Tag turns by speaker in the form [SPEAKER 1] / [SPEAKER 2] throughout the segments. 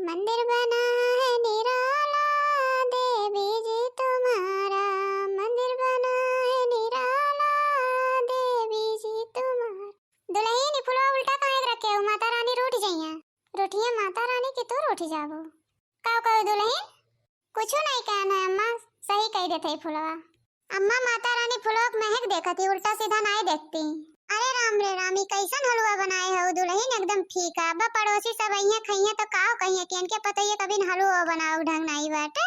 [SPEAKER 1] मंदिर बना है निराला, देवी जी तुम्हारा। मंदिर बना है निराला, देवी जी तुम्हारा। दुल्हन फुलवा उल्टा काहे रखे हो? माता रानी रूठ जाइए। रूठिए माता रानी की तो रूठ जाबो। का कहो दुल्हन? कुछ नहीं कहना है अम्मा, सही कह देते फुलवा। अम्मा माता रानी फुलवा के महक देखती, उल्टा सीधा नहीं देखती। अरे राम रे राम, कैसन हलवा बनाए हो दुल्हन? एकदम फीका। अब पड़ोसी सब अइया खइया तो काओ कहिए कि इनके पता ये कभी हलवा बनाओ ढंग नहीं बाटे।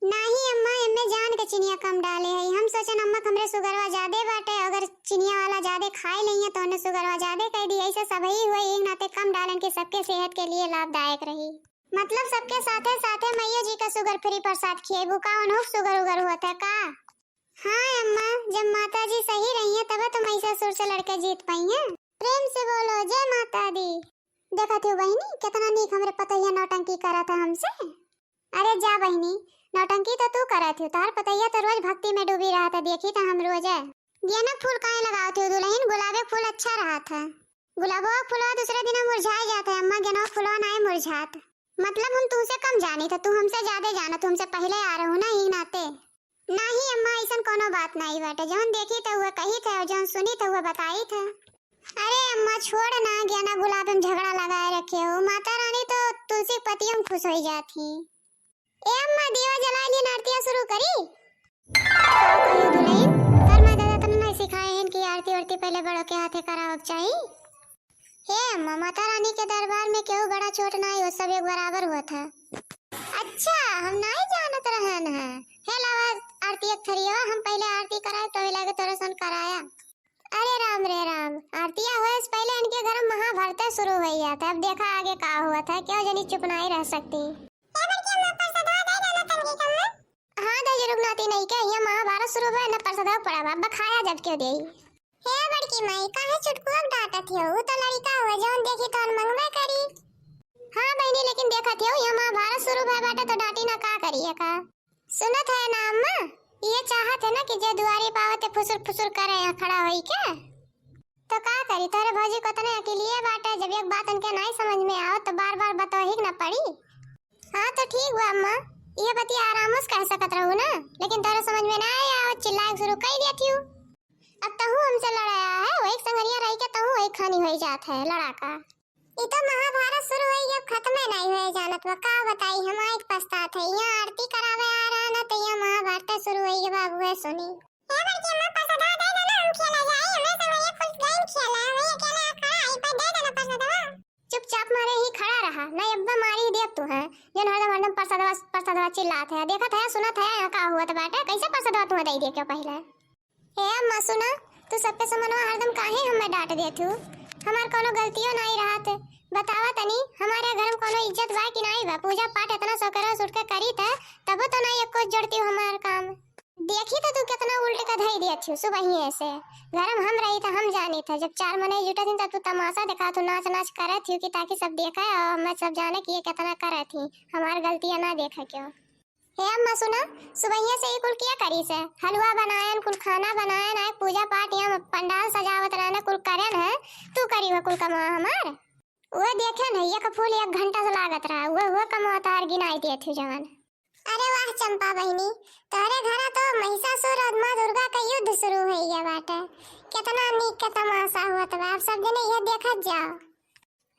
[SPEAKER 1] नहीं अम्मा, इनमें जान के चिनिया कम डाले है। हम सोचन अम्मा हमरे सुगरवा ज्यादा बाटे, अगर चिनिया वाला ज्यादा खाए लइए तो उन्हें सुगरवा ज्यादा कह दी। ऐसे सबही हुए एक नाते कम डालन के सबके सेहत के लिए लाभदायक रही। मतलब सबके साथे साथे मैया जी का शुगर फ्री प्रसाद खिएबू का? उन्हों शुगर उगर हुआ था का? हाँ अम्मा, जब माता जी सही रही है तब तो महिषासुर से लड़के जीत पाई हैं। प्रेम से बोलो जय माता दी। देखा थी बहनी कितना नीक हमरे पतैया नौटंकी करा था हमसे। अरे जा बहनी, नौटंकी तो तू करा थी, तार पतैया तो रोज भक्ति में डूबी रहा था। देखी था हम रोज। गेंदा फूल काहे लगाओ थे दुल्हन? गुलाबे फूल अच्छा रहा था। गुलाबो फूलवा दूसरे दिन मुरझा जाता है अम्मा, गेंदा फूलवा नहीं मुरझात। मतलब हम तुमसे कम जानी था, तू हमसे ज्यादा जाना, तुमसे पहले आ रहा हूँ ना ही नाते। नहीं अम्मा, ऐसा कोनो बात नहीं बाटे। जौन देखी था वो कही था और जौन सुनी था वो बताई था। अरे अम्मा छोड़ ना, गेंदा गुलाब में झगड़ा लगाए रखे हो। माता रानी तो तुलसी पतियों में खुश हो जाती। ए अम्मा दिया जला लिए, आरतियां शुरू करी। कहो दुल्हन, कर मैं दादा तने नहीं सिखाए हैं कि आरती उरती पहले बड़ों के हाथे करावक चाहिए। हे अम्मा, माता रानी के दरबार में केहू बड़ा छोट नहीं हो, सब एक बराबर हुआ था। अच्छा हम नहीं जानत रहन है। हे लावा आरती एक थरिया, हम पहले आरती कराए तो लगे तोरे सन कराया। अरे राम रे राम, आरतियां होए से पहले इनके घर में महाभारत शुरू हो गया था। अब देखा आगे का हुआ था, क्यों जनी चुप नहीं रह सकती। हाँ दे रुकनाती नहीं के, ये महाभारत शुरू हुआ न प्रसाद पड़ा बाबा खाया जब क्यों देई। हे बड़की माई काहे चुटकुआ डांटत हो? वो तो लड़का हुआ जौन देखी तो मंगवे करी। हाँ बहनी, लेकिन देखा थे यहाँ महाभारत शुरू भय बाटे तो डांटी ना का करिए का? सुनत है ना अम्मा, ये चाहत है ना कि जे दुआरी पावते फुसुर फुसुर करे यहाँ खड़ा होई के तो का करी? तारे भौजी को तने अकेलिए बाटे, जब एक बात उनके नहीं समझ में आओ तो बार बार बताही ना पड़ी। हाँ तो ठीक हुआ अम्मा, ये बतिया आराम से कह सकत रहू ना, लेकिन तारे समझ में ना आओ चिल्लाए शुरू कर दिया थी। अब तहु हमसे लड़ाया है, वही संगरिया रही के तहु वही खानी हो जात है लड़ाका। ये तो महाभारत शुरू हुई अब खत्म नहीं हुए जानत वा का बताई। हम एक पछतात है, यहाँ आरती करावे आ रहा ना तो यहाँ महाभारत शुरू हुई है बाबू है सुनी। ए बड़की अम्मा प्रसाद दे देना, हम खेला जाए। हमें तो ये फुल गेम खेला है, ये अकेला खड़ा है पर दे देना प्रसाद। चुपचाप मारे ही खड़ा रहा, नहीं अब्बा मारी देख तू है जन हरदम प्रसाद चिल्लात है। देखत है सुनत है का हुआ तो बाटे, कैसे प्रसाद तू दे दे के पहले। हे अम्मा सुना, तू सबके समनवा हरदम काहे हमें डांट देत हूँ? हमार कोनो गलतियों नहीं रहत। बतावा तनी हमारे घर में कोनो इज्जत बा कि नहीं बा? पूजा पाठ इतना सौकरा सुट के करी था तब तो नहीं एको जोड़ती हमार काम। देखी तो तू कितना उल्ट का धई दिया थी सुबह ही ऐसे। घर में हम रही था, हम जानी था जब चार मने जुटे थी तब तू तमाशा दिखा तू नाच नाच करे थी कि ताकि सब देखे और मैं सब जाने कि ये कितना करे थी। हमार गलतियां ना देखा क्यों? हे अम्मा सुना, सुबह से ही कुल किया करी से हलवा बनायन, कुल खाना बनायन, आए पूजा पाठ यहाँ पंडाल सजावत रहना कुल करन है। तू करी हुआ कुल कमा हमार वो देखे न ये का फूल 1 घंटा से लागत रहा, वो कमा तार गिनाई दिए थे जवान। अरे वाह चंपा बहनी, तारे घर तो महिषासुर और मां दुर्गा का युद्ध शुरू हो गया बाटे। कितना नीक का तमाशा हुआ तो आप सब जने ये देखत जाओ।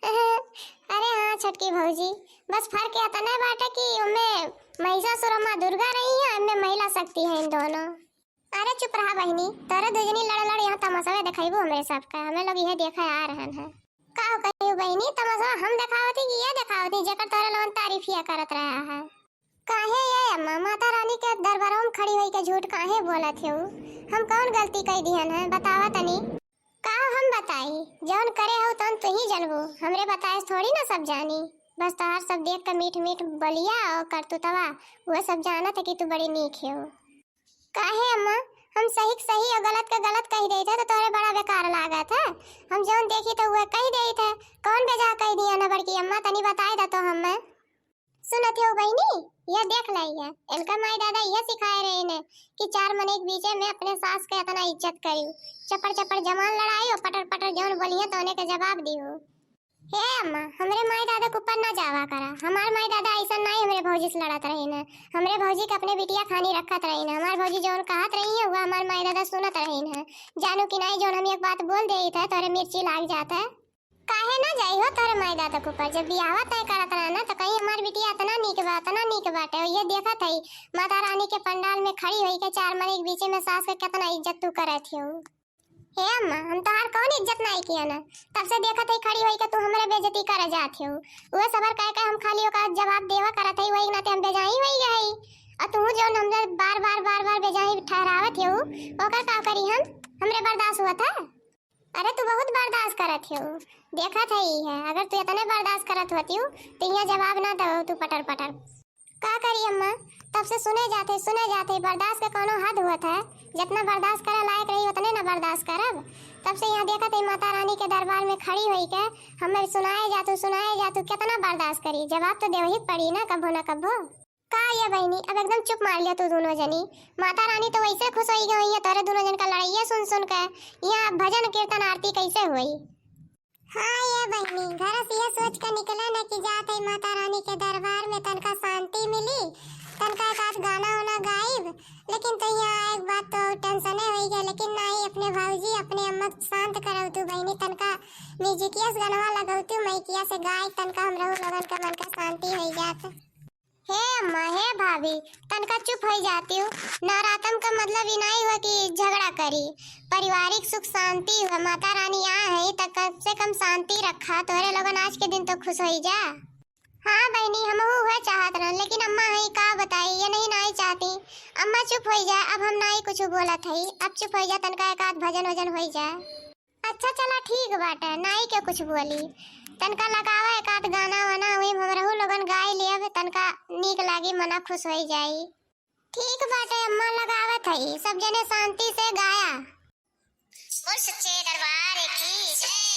[SPEAKER 1] अरे हाँ छटकी भौजी, बस फर्क ये इतना बाटे कि उनमें महिषासुर मां दुर्गा रही है, इनमें महिला शक्ति है इन दोनों। अरे चुप रहा बहनी, तारे दुजनी लड़ लड़ यहाँ तमाशा दिखाइबो हमरे सबका, हमें लोग यह देखा आ रहन है। का कहियो बहनी तमाशा हम दिखावती कि ये दिखावती जेकर तारे लोन तारीफिया करत रहा है। काहे ये अम्मा माता रानी के दरबार में खड़ी होई के झूठ काहे बोलत हो? हम कौन गलती कई दिहन है बतावा तनी। का हम बताई, जौन करे हो तन तू ही जानबो, हमरे बताए थोड़ी ना सब जानी। बस तार सब देख के मीठ मीठ बलिया और करतुतवा वो सब जानत है कि तू बड़ी नीक हो। काहे अम्मा हम सही सही और गलत का गलत कह देई थे तो तोरे बड़ा बेकार लागत है। हम जौन देखी तो वो कह देई थे, कौन बेजा कह दिया ना बड़की अम्मा तनी बताई दा तो हमें। सुनत हो बहनी, ये देख लइया इनका माई दादा ये सिखाए रहे ने कि 4 मने के बीच में अपने सास के इतना इज्जत करी, चपर चपर जमान लड़ाई और पटर पटर जौन बोलिए तो उन्हें के जवाब दियो। हे अम्मा, हमरे माई दादा के ऊपर ना जावा करा। हमार माई दादा ऐसा नहीं हमरे भौजी से लड़त रही ना। हमरे भौजी के अपने बिटिया खानी रखत रही ना। हमार भौजी जौन कहत रही है वो हमार माई दादा सुनत रही ना। जानू कि नहीं, जौन हम एक बात बोल देई था तोरे मिर्ची लाग जाता है। काहे ना जाई हो तोरे माई दादा के ऊपर? जब बियाह तय करत रहा ना तो कहीं हमार बिटिया इतना नीक बात ना नीक बाटे। ये देखत है माता रानी के पंडाल में खड़ी होई के चार मन एक बीच में सास के कितना इज्जत तू करत हो। हे अम्मा, हम तोहार कौन इज्जत नहीं किया ना। तब से देखत है खड़ी होई के तू हमरे बेइज्जती करे जात हो। वो सबर कह के हम खाली ओका जवाब देवा करत है, वही नाते हम बेजाई होई गई। और तू जौन हमरे बार बार बेजाई ठहरावत हो ओकर का करी हम? हमरे बर्दाश्त हुआ था? अरे तू बहुत बर्दाश्त करत हो। देखत है ही है, अगर तू इतने बर्दाश्त करत होती हो तो यहाँ जवाब ना दो तू पटर पटर। का करी अम्मा, तब से सुने जाते बर्दाश्त के कोनो हद होत है। जितना बर्दाश्त करे लायक रही उतने ना बर्दाश्त करब। तब से यहाँ देखत है माता रानी के दरबार में खड़ी हुई के हमें सुनाए जातू कितना बर्दाश्त करी। जवाब तो देवही पड़ी ना कभो ना कभो। का ये बहनी, अब एकदम चुप मार लिया तू दोनों जनी। माता रानी तो वैसे खुश होई गई है तोरे दोनों जन का लड़ाइया सुन के। यहाँ भजन कीर्तन आरती कैसे हुई? हाँ ये बहनी, घर से ये सोच कर निकला ना कि जाते माता रानी के दरबार में तनका शांति मिली, तनका एक आध गाना वाना गायब। लेकिन तो यहाँ एक बात तो टेंशन हो गया, लेकिन नहीं अपने भाऊजी अपने अम्मा शांत कराऊ तू बहनी। तनका म्यूजिकिया से गाना लगाऊ तू मैकिया से गाय, तनका हम रहू लगन का मन का शांति हो जात। हे अम्मा, हे भाभी, तनका चुप हो जाती हूँ। नवरात्रम का मतलब ही नहीं हुआ कि झगड़ा करी। पारिवारिक सुख शांति हुआ। माता रानी यहाँ है तो कम से कम शांति रखा। तोहरे लोगन आज के दिन तो खुश हो जा। हाँ बहनी, हम हुए चाहत रह, लेकिन अम्मा है का बताई ये नहीं चाहती। अम्मा चुप हो जा, अब हम नहीं कुछ बोलत है। अब चुप हो जा, तनका एक आध भजन वजन हो जाए। अच्छा चला ठीक बाटे, नहीं के कुछ बोली। तनका लगावा एक आध गाना वाना हुई हमरहु लोगन गाय लेब, तनका नीक लागी मना खुश हो जाई। ठीक बाटे अम्मा, लगावत है। सब जने शांति से गाया। बोल सच्चे दरबार की जय।